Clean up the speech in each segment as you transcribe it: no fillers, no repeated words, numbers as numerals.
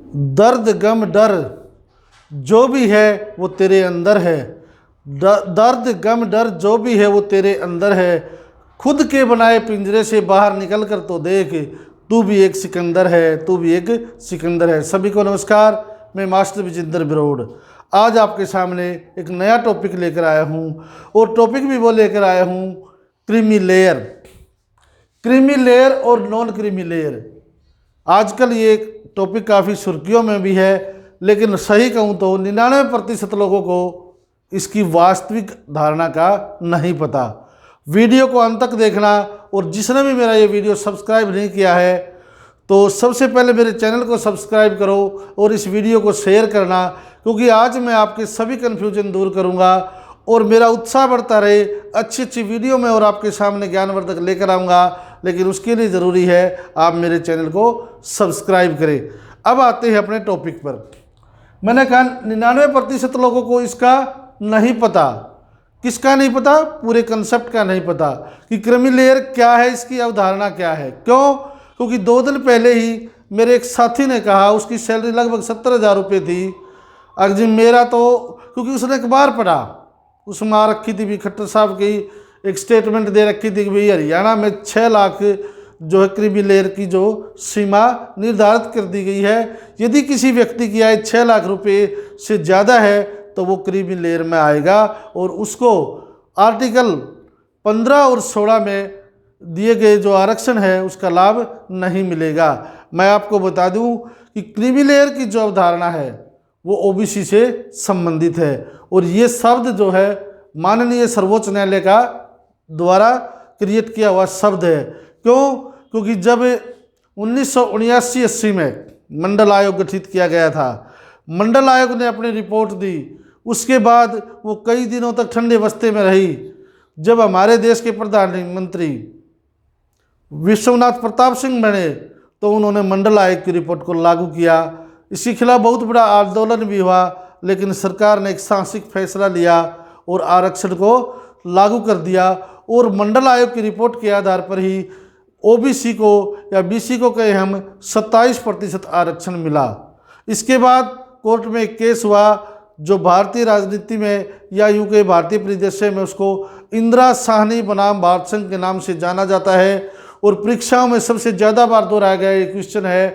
दर्द गम डर जो भी है वो तेरे अंदर है। दर्द गम डर जो भी है वो तेरे अंदर है। खुद के बनाए पिंजरे से बाहर निकल कर तो देख, तू भी एक सिकंदर है, तू भी एक सिकंदर है। सभी को नमस्कार, मैं मास्टर विजेंद्र बिरोड़ आज आपके सामने एक नया टॉपिक लेकर आया हूँ, और टॉपिक भी वो लेकर आया हूँ क्रीमी लेयर। क्रीमी लेयर और नॉन क्रीमी लेयर, आजकल ये टॉपिक काफ़ी सुर्खियों में भी है, लेकिन सही कहूँ तो 99% लोगों को इसकी वास्तविक धारणा का नहीं पता। वीडियो को अंत तक देखना, और जिसने भी मेरा ये वीडियो सब्सक्राइब नहीं किया है तो सबसे पहले मेरे चैनल को सब्सक्राइब करो और इस वीडियो को शेयर करना, क्योंकि आज मैं आपके सभी कन्फ्यूजन दूर करूँगा और मेरा उत्साह बढ़ता रहे। अच्छी अच्छी वीडियो में और आपके सामने ज्ञानवर्धक लेकर आऊँगा, लेकिन उसके लिए ज़रूरी है आप मेरे चैनल को सब्सक्राइब करें। अब आते हैं अपने टॉपिक पर। मैंने कहा 99% लोगों को इसका नहीं पता। किसका नहीं पता? पूरे कंसेप्ट का नहीं पता कि क्रीमी लेयर क्या है, इसकी अवधारणा क्या है। क्यों? क्योंकि 2 दिन पहले ही मेरे एक साथी ने कहा, उसकी सैलरी लगभग 70,000 रुपये थी। अगर जी मेरा तो, क्योंकि उसने अखबार पढ़ा, उसमें आ रखी थी भी खट्टर साहब की एक स्टेटमेंट दे रखी थी कि भाई हरियाणा में 6 लाख जो है क्रीमी लेयर की जो सीमा निर्धारित कर दी गई है। यदि किसी व्यक्ति की आय 6 लाख रुपए से ज़्यादा है तो वो क्रीमी लेयर में आएगा, और उसको आर्टिकल 15 और 16 में दिए गए जो आरक्षण है उसका लाभ नहीं मिलेगा। मैं आपको बता दूं कि क्रीमी लेयर की जो अवधारणा है वो ओबीसी से संबंधित है, और ये शब्द जो है माननीय सर्वोच्च न्यायालय का द्वारा क्रिएट किया हुआ शब्द है। क्यों? क्योंकि जब 1979-80 में मंडल आयोग गठित किया गया था, मंडल आयोग ने अपनी रिपोर्ट दी, उसके बाद वो कई दिनों तक ठंडे बस्ते में रही। जब हमारे देश के प्रधानमंत्री विश्वनाथ प्रताप सिंह बने तो उन्होंने मंडल आयोग की रिपोर्ट को लागू किया। इसके खिलाफ बहुत बड़ा आंदोलन भी हुआ, लेकिन सरकार ने एक साहसिक फैसला लिया और आरक्षण को लागू कर दिया, और मंडल आयोग की रिपोर्ट के आधार पर ही ओबीसी को या बीसी को कहे हम 27% आरक्षण मिला। इसके बाद कोर्ट में एक केस हुआ जो भारतीय राजनीति में या यूं के भारतीय परिदृश्य में उसको इंदिरा साहनी बनाम भारत संघ के नाम से जाना जाता है, और परीक्षाओं में सबसे ज़्यादा बार दोहराया गया ये क्वेश्चन है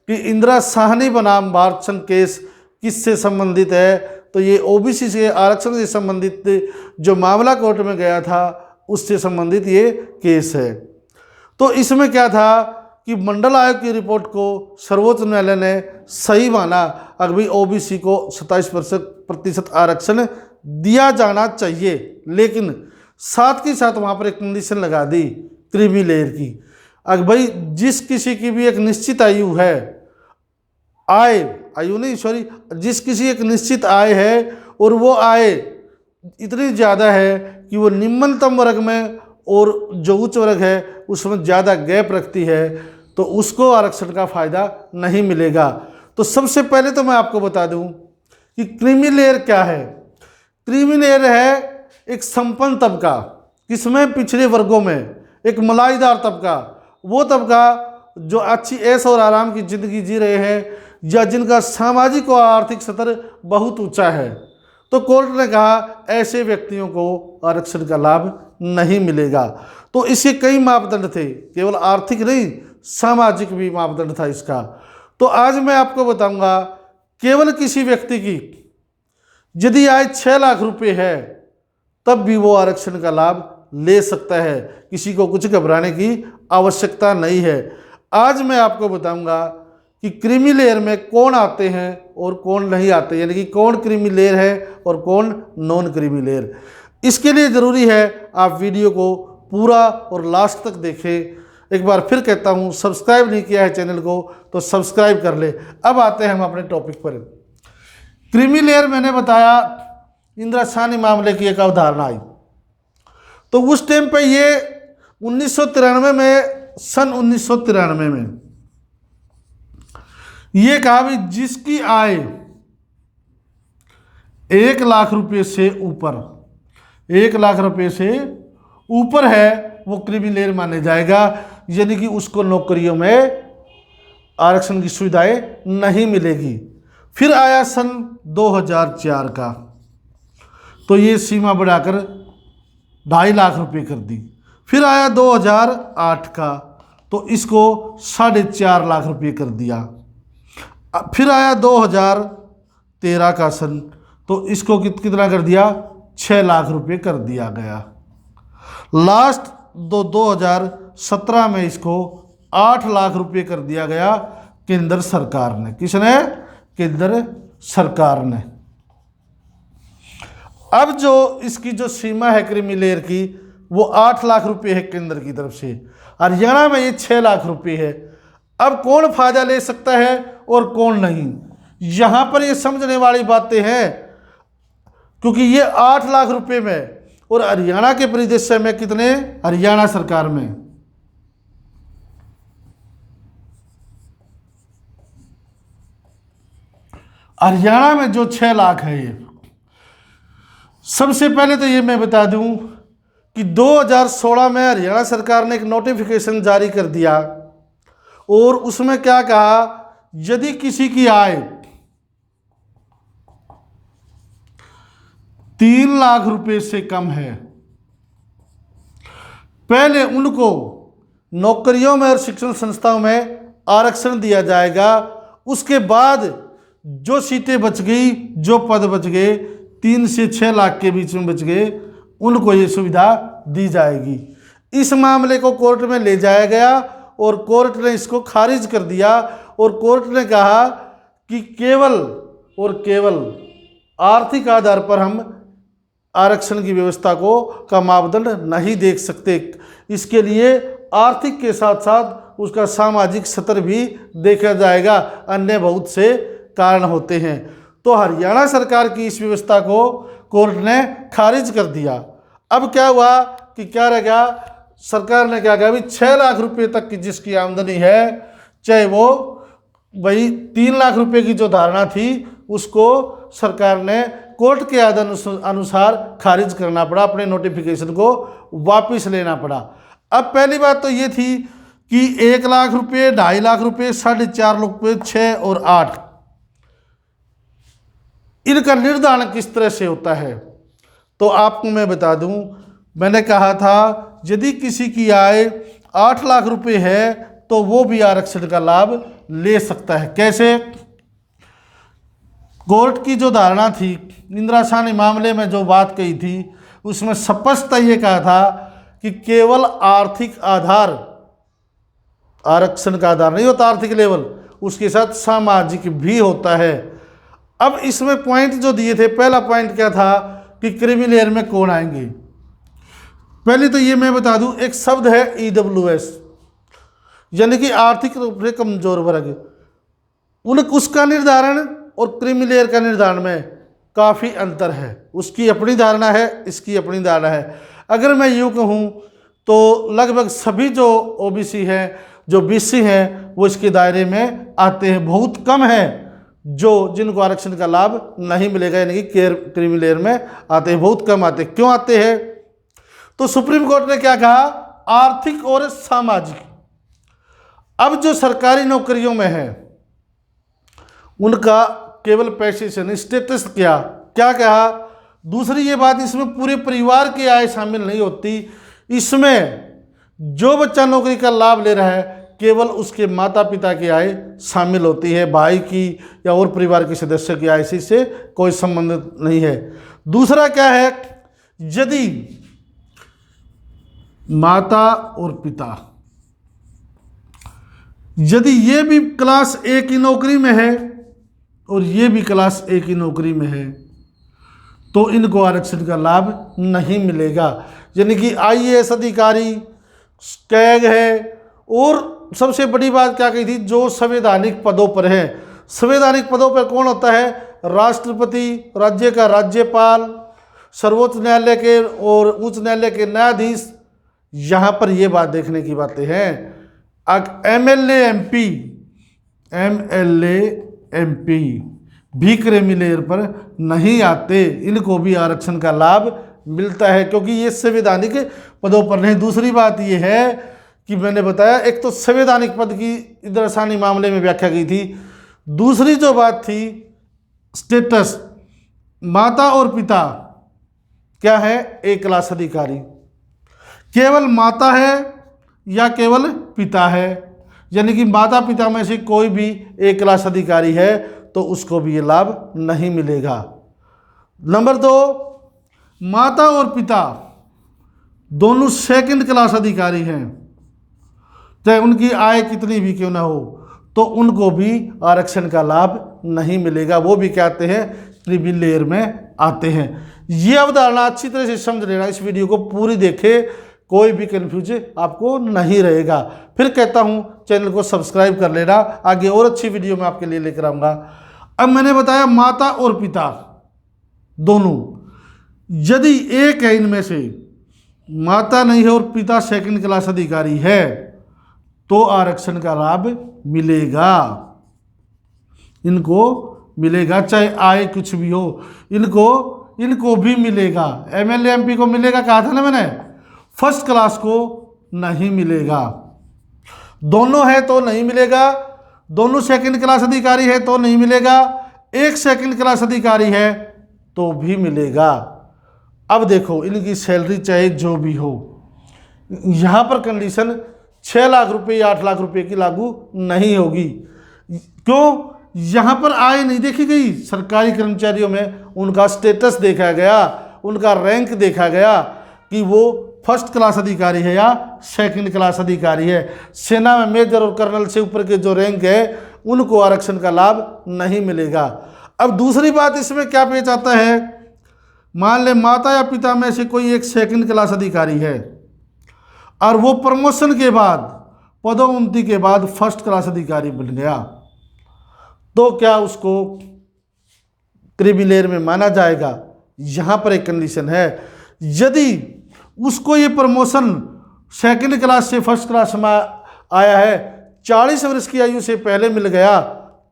कि इंदिरा साहनी बनाम भारत संघ केस किससे संबंधित है। तो ये ओबीसी से आरक्षण से संबंधित जो मामला कोर्ट में गया था उससे संबंधित ये केस है। तो इसमें क्या था कि मंडल आयोग की रिपोर्ट को सर्वोच्च न्यायालय ने सही माना, अगर भाई ओबीसी को 27% आरक्षण दिया जाना चाहिए, लेकिन साथ के साथ वहाँ पर एक कंडीशन लगा दी क्रीमी लेयर की। अगर भाई जिस किसी की भी एक निश्चित आयु है, जिस किसी एक निश्चित आय है और वो आय इतनी ज़्यादा है कि वो निम्नतम वर्ग में और जो उच्च वर्ग है उसमें ज़्यादा गैप रखती है, तो उसको आरक्षण का फ़ायदा नहीं मिलेगा। तो सबसे पहले तो मैं आपको बता दूं कि क्रीमी लेयर क्या है। क्रीमी लेयर है एक संपन्न तबका, किसमें? पिछड़े वर्गों में, एक मलाईदार तबका, वो तबका जो अच्छी ऐश और आराम की ज़िंदगी जी रहे हैं या जिनका सामाजिक और आर्थिक स्तर बहुत ऊंचा है। तो कोर्ट ने कहा ऐसे व्यक्तियों को आरक्षण का लाभ नहीं मिलेगा। तो इसके कई मापदंड थे, केवल आर्थिक नहीं, सामाजिक भी मापदंड था इसका। तो आज मैं आपको बताऊंगा केवल किसी व्यक्ति की यदि आय 6 लाख रुपए है तब भी वो आरक्षण का लाभ ले सकता है। किसी को कुछ घबराने की आवश्यकता नहीं है। आज मैं आपको बताऊंगा कि क्रीमी लेयर में कौन आते हैं और कौन नहीं आते, यानी कि कौन क्रीमी लेयर है और कौन नॉन क्रीमी लेयर। इसके लिए ज़रूरी है आप वीडियो को पूरा और लास्ट तक देखें। एक बार फिर कहता हूँ, सब्सक्राइब नहीं किया है चैनल को तो सब्सक्राइब कर ले। अब आते हैं हम अपने टॉपिक पर। क्रीमी लेयर मैंने बताया इंदिरा साहनी मामले की एक अवधारणा आई, तो उस टाइम पे ये 1993 में, सन 1993 में ये कहा भी जिसकी आय 1 लाख रुपये से ऊपर, 1 लाख रुपये से ऊपर है वो क्रीमी लेयर माने जाएगा, यानी कि उसको नौकरियों में आरक्षण की सुविधाएं नहीं मिलेगी। फिर आया सन 2004 का, तो ये सीमा बढ़ाकर 2.5 लाख रुपए कर दी। फिर आया 2008 का, तो इसको 4.5 लाख रुपए कर दिया। फिर आया 2013 का सन, तो इसको कितना कर दिया, 6 लाख रुपए कर दिया गया। लास्ट 2017 में इसको 8 लाख रुपए कर दिया गया केंद्र सरकार ने। किसने? केंद्र सरकार ने। अब जो इसकी जो सीमा है क्रीमी लेयर की, वो 8 लाख रुपए है केंद्र की तरफ से। हरियाणा में ये 6 लाख रुपए है। अब कौन फायदा ले सकता है और कौन नहीं, यहां पर ये समझने वाली बातें हैं, क्योंकि ये 8 लाख रुपए में और हरियाणा के परिदृश्य में कितने, हरियाणा सरकार में हरियाणा में जो 6 लाख है, ये सबसे पहले तो ये मैं बता दूं कि 2016 में हरियाणा सरकार ने एक नोटिफिकेशन जारी कर दिया और उसमें क्या कहा, यदि किसी की आय 3 लाख रुपए से कम है, पहले उनको नौकरियों में और शिक्षण संस्थाओं में आरक्षण दिया जाएगा। उसके बाद जो सीटें बच गई, जो पद बच गए, 3 से 6 लाख के बीच में बच गए, उनको ये सुविधा दी जाएगी। इस मामले को कोर्ट में ले जाया गया और कोर्ट ने इसको खारिज कर दिया और कोर्ट ने कहा कि केवल और केवल आर्थिक आधार पर हम आरक्षण की व्यवस्था को का मापदंड नहीं देख सकते। इसके लिए आर्थिक के साथ साथ उसका सामाजिक स्तर भी देखा जाएगा, अन्य बहुत से कारण होते हैं। तो हरियाणा सरकार की इस व्यवस्था को कोर्ट ने खारिज कर दिया। अब क्या हुआ कि क्या रह गया, सरकार ने क्या कहा, 6 लाख रुपए तक की जिसकी आमदनी है, चाहे वो भाई 3 लाख रुपए की जो धारणा थी, उसको सरकार ने कोर्ट के अनुसार खारिज करना पड़ा, अपने नोटिफिकेशन को वापस लेना पड़ा। अब पहली बात तो ये थी कि 1 लाख रुपए, 2.5 लाख रुपए, 4.5 लाख रुपए, 6 और 8, इनका निर्धारण किस तरह से होता है। तो आपको मैं बता दूं, मैंने कहा था यदि किसी की आय 8 लाख रुपए है तो वो भी आरक्षण का लाभ ले सकता है। कैसे? कोर्ट की जो धारणा थी, इंदिरा साहनी मामले में जो बात कही थी, उसमें स्पष्ट ये कहा था कि केवल आर्थिक आधार, आरक्षण का आधार नहीं होता आर्थिक लेवल, उसके साथ सामाजिक भी होता है। अब इसमें पॉइंट जो दिए थे, पहला पॉइंट क्या था कि क्रीमी लेयर में कौन आएंगे। पहले तो ये मैं बता दूं, एक शब्द है EWS, यानी कि आर्थिक रूप से कमजोर वर्ग, उसका निर्धारण और क्रीमी लेयर का निर्धारण में काफ़ी अंतर है। उसकी अपनी धारणा है, इसकी अपनी धारणा है। अगर मैं यूँ कहूँ तो लगभग सभी जो OBC हैं, जो BC हैं, वो इसके दायरे में आते हैं। बहुत कम है जो जिनको आरक्षण का लाभ नहीं मिलेगा, यानी कि क्रीमी लेयर में आते हैं, बहुत कम आते हैं। क्यों आते हैं? तो सुप्रीम कोर्ट ने क्या कहा, आर्थिक और सामाजिक। अब जो सरकारी नौकरियों में है उनका केवल पैसे से नहीं, स्टेटस क्या क्या कहा। दूसरी ये बात, इसमें पूरे परिवार की आय शामिल नहीं होती। इसमें जो बच्चा नौकरी का लाभ ले रहा है, केवल उसके माता पिता की आय शामिल होती है, भाई की या और परिवार के सदस्य की आय से कोई संबंध नहीं है। दूसरा क्या है, यदि माता और पिता, यदि ये भी क्लास A की नौकरी में है और ये भी क्लास A की नौकरी में है, तो इनको आरक्षण का लाभ नहीं मिलेगा। यानी कि IAS अधिकारी, कैग है, और सबसे बड़ी बात क्या कही थी, जो संवैधानिक पदों पर है। संवैधानिक पदों पर कौन होता है? राष्ट्रपति, राज्य का राज्यपाल, सर्वोच्च न्यायालय के और उच्च न्यायालय के न्यायाधीश। यहाँ पर ये बात देखने की बातें हैं। MLA MP भी क्रीमी लेयर पर नहीं आते, इनको भी आरक्षण का लाभ मिलता है, क्योंकि ये संवैधानिक पदों पर नहीं। दूसरी बात ये है कि मैंने बताया, एक तो संवैधानिक पद की दर्शानी मामले में व्याख्या की थी, दूसरी जो बात थी स्टेटस, माता और पिता क्या है, एक क्लास अधिकारी, केवल माता है या केवल पिता है, यानी कि माता पिता में से कोई भी एक क्लास अधिकारी है तो उसको भी ये लाभ नहीं मिलेगा। नंबर 2, माता और पिता दोनों सेकंड क्लास अधिकारी हैं, चाहे उनकी आय कितनी भी क्यों ना हो, तो उनको भी आरक्षण का लाभ नहीं मिलेगा, वो भी क्या आते हैं, क्रीमी लेयर में आते हैं। ये अवधारणा अच्छी तरह से समझ लेना, इस वीडियो को पूरी देखे, कोई भी कन्फ्यूज आपको नहीं रहेगा। फिर कहता हूँ चैनल को सब्सक्राइब कर लेना, आगे और अच्छी वीडियो मैं आपके लिए लेकर आऊँगा। अब मैंने बताया माता और पिता दोनों, यदि एक है इनमें से माता नहीं है और पिता सेकंड क्लास अधिकारी है तो आरक्षण का लाभ मिलेगा, इनको मिलेगा, चाहे आय कुछ भी हो, इनको भी मिलेगा। एमएलए एमपी को मिलेगा कहा था ना मैंने, फर्स्ट क्लास को नहीं मिलेगा। दोनों है तो नहीं मिलेगा, दोनों सेकंड क्लास अधिकारी है तो नहीं मिलेगा, एक सेकंड क्लास अधिकारी है तो भी मिलेगा। अब देखो इनकी सैलरी चाहे जो भी हो, यहाँ पर कंडीशन 6 लाख रुपए या 8 लाख रुपए की लागू नहीं होगी। क्यों? यहाँ पर आय नहीं देखी गई, सरकारी कर्मचारियों में उनका स्टेटस देखा गया, उनका रैंक देखा गया कि वो फर्स्ट क्लास अधिकारी है या सेकंड क्लास अधिकारी है। सेना में मेजर और कर्नल से ऊपर के जो रैंक है उनको आरक्षण का लाभ नहीं मिलेगा। अब दूसरी बात इसमें क्या पेच आता है, मान ले माता या पिता में से कोई एक सेकंड क्लास अधिकारी है और वो प्रमोशन के बाद, पदोन्नति के बाद फर्स्ट क्लास अधिकारी बन गया, तो क्या उसको क्रीमी लेयर में माना जाएगा? यहाँ पर एक कंडीशन है, यदि उसको ये प्रमोशन सेकंड क्लास से फर्स्ट क्लास में आया है, 40 वर्ष की आयु से पहले मिल गया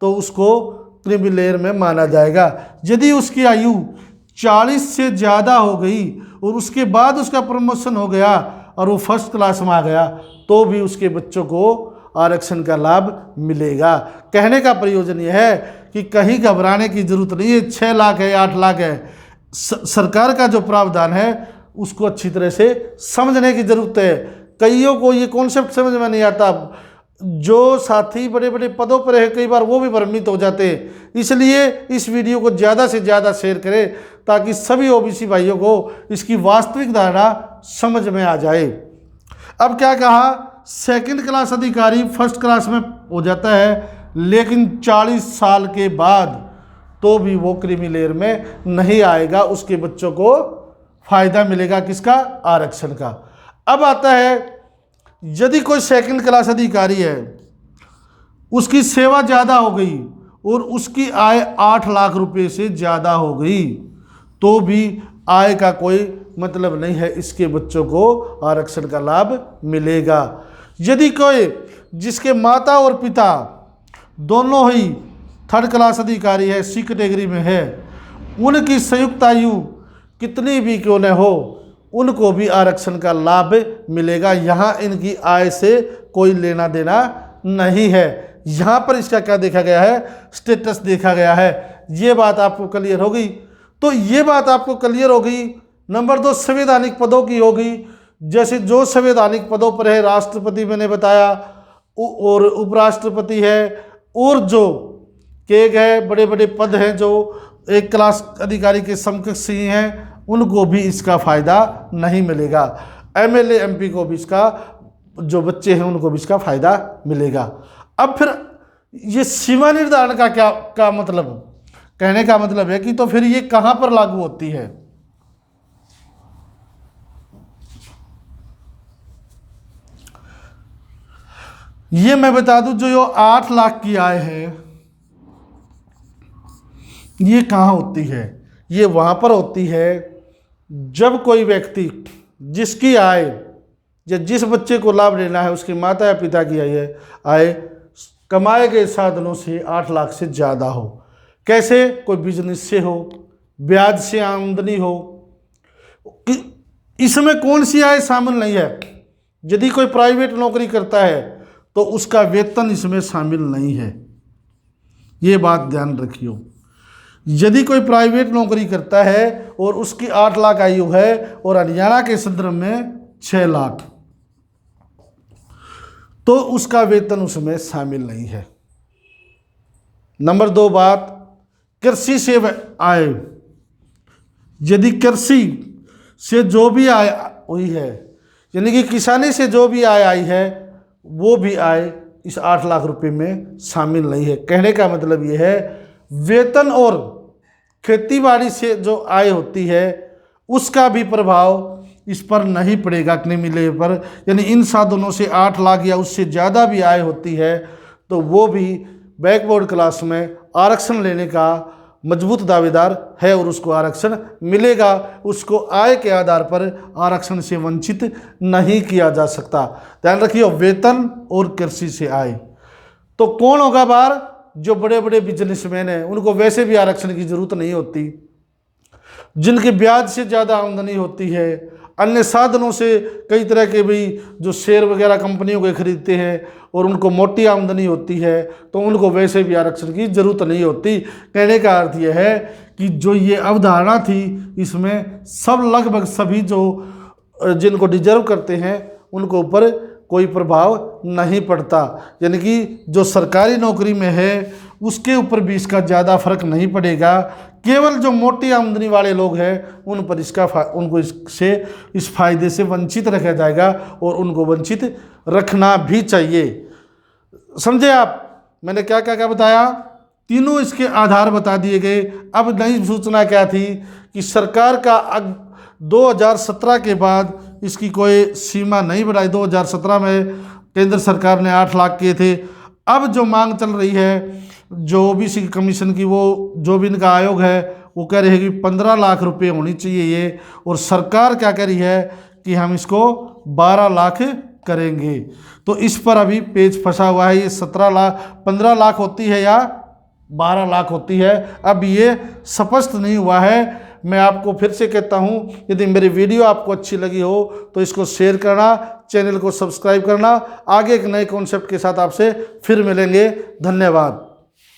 तो उसको क्रीमी लेयर में माना जाएगा। यदि उसकी आयु 40 से ज़्यादा हो गई और उसके बाद उसका प्रमोशन हो गया और वो फर्स्ट क्लास में आ गया तो भी उसके बच्चों को आरक्षण का लाभ मिलेगा। कहने का प्रयोजन यह है कि कहीं घबराने की जरूरत नहीं है, 6 लाख है 8 लाख है, सरकार का जो प्रावधान है उसको अच्छी तरह से समझने की जरूरत है। कईयों को ये कॉन्सेप्ट समझ में नहीं आता, जो साथी बड़े बड़े पदों पर है कई बार वो भी भ्रमित हो जाते हैं। इसलिए इस वीडियो को ज़्यादा से ज़्यादा शेयर करें ताकि सभी ओबीसी भाइयों को इसकी वास्तविक धारणा समझ में आ जाए। अब क्या कहा, सेकंड क्लास अधिकारी फर्स्ट क्लास में हो जाता है, लेकिन 40 साल के बाद तो भी वो क्रीमी लेयर में नहीं आएगा, उसके बच्चों को फायदा मिलेगा किसका? आरक्षण का। अब आता है, यदि कोई सेकंड क्लास अधिकारी है, उसकी सेवा ज़्यादा हो गई और उसकी आय 8 लाख रुपए से ज़्यादा हो गई तो भी आय का कोई मतलब नहीं है, इसके बच्चों को आरक्षण का लाभ मिलेगा। यदि कोई जिसके माता और पिता दोनों ही थर्ड क्लास अधिकारी है, सी कैटेगरी में है, उनकी संयुक्त आयु कितनी भी क्यों न हो उनको भी आरक्षण का लाभ मिलेगा। यहाँ इनकी आय से कोई लेना देना नहीं है। यहाँ पर इसका क्या देखा गया है? स्टेटस देखा गया है। ये बात आपको क्लियर हो गई? तो ये बात आपको क्लियर हो गई। नंबर 2 संवैधानिक पदों की होगी, जैसे जो संवैधानिक पदों पर है, राष्ट्रपति मैंने बताया और उपराष्ट्रपति है, और जो केग है, बड़े बड़े पद हैं जो एक क्लास अधिकारी के समकक्ष ही हैं, उनको भी इसका फ़ायदा नहीं मिलेगा। एमएलए एमपी को भी इसका, जो बच्चे हैं उनको भी इसका फ़ायदा मिलेगा। अब फिर ये सीमा निर्धारण का क्या मतलब, कहने का मतलब है कि तो फिर ये कहाँ पर लागू होती है? ये मैं बता दूं, जो 8 लाख की आय है ये कहाँ होती है? ये वहाँ पर होती है जब कोई व्यक्ति जिसकी आय या जिस बच्चे को लाभ लेना है उसके माता या पिता की आय कमाए गए साधनों से 8 लाख से ज़्यादा हो। कैसे? कोई बिजनेस से हो, ब्याज से आमदनी हो। इसमें कौन सी आय शामिल नहीं है? यदि कोई प्राइवेट नौकरी करता है तो उसका वेतन इसमें शामिल नहीं है, ये बात ध्यान रखियो। यदि कोई प्राइवेट नौकरी करता है और उसकी 8 लाख आयु है और हरियाणा के संदर्भ में 6 लाख, तो उसका वेतन उसमें शामिल नहीं है। नंबर 2 बात, कृषि से आय। यदि कृषि से जो भी आय हुई है, यानी कि किसानी से जो भी आय आई है, वो भी आय इस 8 लाख रुपए में शामिल नहीं है। कहने का मतलब ये है, वेतन और खेतीबाड़ी से जो आय होती है उसका भी प्रभाव इस पर नहीं पड़ेगा क्रीमी लेवल पर। यानी इन साधनों से 8 लाख या उससे ज़्यादा भी आय होती है तो वो भी बैकवर्ड क्लास में आरक्षण लेने का मजबूत दावेदार है और उसको आरक्षण मिलेगा। उसको आय के आधार पर आरक्षण से वंचित नहीं किया जा सकता। ध्यान रखिए, वेतन और कृषि से आय। तो कौन होगा बाहर? जो बड़े बड़े बिजनेसमैन हैं, उनको वैसे भी आरक्षण की जरूरत नहीं होती। जिनके ब्याज से ज़्यादा आमदनी होती है, अन्य साधनों से कई तरह के भी जो शेयर वगैरह कंपनियों के खरीदते हैं और उनको मोटी आमदनी होती है, तो उनको वैसे भी आरक्षण की जरूरत नहीं होती। कहने का अर्थ यह है कि जो ये अवधारणा थी, इसमें सब लगभग सभी जो जिनको डिजर्व करते हैं उनको ऊपर कोई प्रभाव नहीं पड़ता। यानी कि जो सरकारी नौकरी में है उसके ऊपर भी इसका ज़्यादा फर्क नहीं पड़ेगा। केवल जो मोटी आमदनी वाले लोग हैं उन पर उनको इससे इस फायदे से वंचित रखा जाएगा और उनको वंचित रखना भी चाहिए। समझे आप? मैंने क्या क्या क्या बताया? तीनों इसके आधार बता दिए गए। अब नई सूचना क्या थी कि सरकार का 2017 के बाद इसकी कोई सीमा नहीं बढ़ाई। 2017 में केंद्र सरकार ने 8 लाख किए थे। अब जो मांग चल रही है जो ओबीसी कमीशन की, वो जो भी इनका आयोग है वो कह रही है कि 15 लाख रुपए होनी चाहिए ये, और सरकार क्या कह रही है कि हम इसको 12 लाख करेंगे। तो इस पर अभी पेच फंसा हुआ है। ये 15 लाख होती है या 12 लाख होती है, अब ये स्पष्ट नहीं हुआ है। मैं आपको फिर से कहता हूँ, यदि मेरी वीडियो आपको अच्छी लगी हो तो इसको शेयर करना, चैनल को सब्सक्राइब करना। आगे एक नए कॉन्सेप्ट के साथ आपसे फिर मिलेंगे। धन्यवाद।